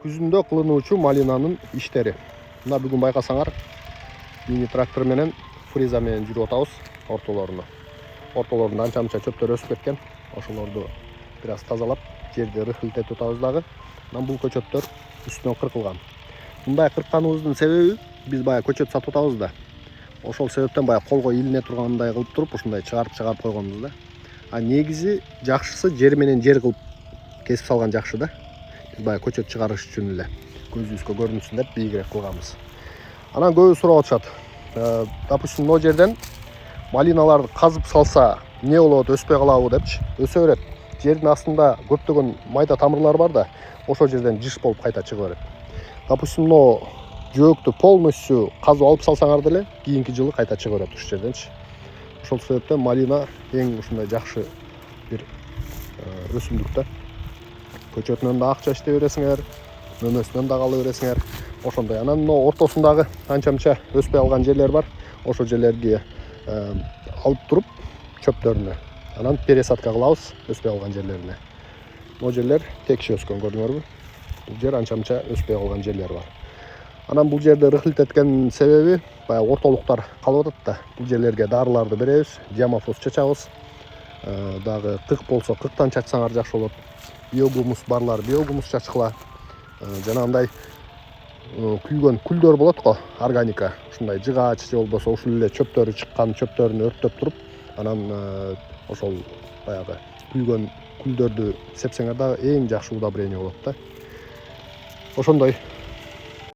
Күзүндө кылынуучу малинанын иштери. Мына бүгүн байкасаңар, мини трактор менен фреза менен жүрүп атабыз ортолоруна. Ортолорунда анча-мынча чөптөр өсүп кеткен. Ошолорду бир аз тазалап, жерди рыхылтетип атабыз дагы. Анан бул көчөттөр үстүнөн кыркылган. Мындай кыркканыбыздын себеби биз баягы көчөт сатып атабыз да. Ошол себептен баягы колго илине тургандай кылып туруп, ушундай чыгарып койгонбуз да. А негизи жакшысы жер менен жер кылып кесип салган жакшы да. Биз баягы көчөт чыгарыш үчүн эле көзүбүзгө көрүнсүн деп бийигирээк кылганбыз. Анан көбү сурап атышат. Допустим, могу жерден малиналарды казып салса эмне болот, өспөй калабы депчи. Өсө берет. Жердин астында көптөгөн майда тамырлар бар да, ошол жерден жыш болуп кайта чыга берет. Допустим, могу жөөктү полностью казып алып салсаңар деле, кийинки жылы кайта чыга берет ушул жерденчи. Ошол себептен малина эң ушундай жакшы бир өсүмдүк да. Көчөтүнөн да акча иштей бересиңер, мөмөсүнөн да кала бересиңер. Ошондой. Анан мына ортосундагы анча-мынча өспөй алган жерлер бар. Ошол жерлерди алып туруп чөптөрүнө. Анан пересадка кылабыз өспөй алган жерлерине. Могу жерлер текши өскөн, көрдүңөрбү? Бул жер анча-мынча өспөй калган жерлер бар. Анан бул жерди рыхылтеткен себеби баягы ортолуктар калып атат да. Бул жерлерге дарыларды беребиз, диамофос чачабыз. Дагы кык болсо кыктан чачсаңар жакшы болот. Биогумус барлар биогумус чачкыла. Жанагындай күйгөн күлдөр болот го, органика. Ушундай жыгач же болбосо ушул эле чөптөрү чыккан чөптөрүн өрттөп туруп, анан ошол баягы күйгөн күлдөрдү сепсеңер дагы эң жакшы удобрение болот да. Ошондой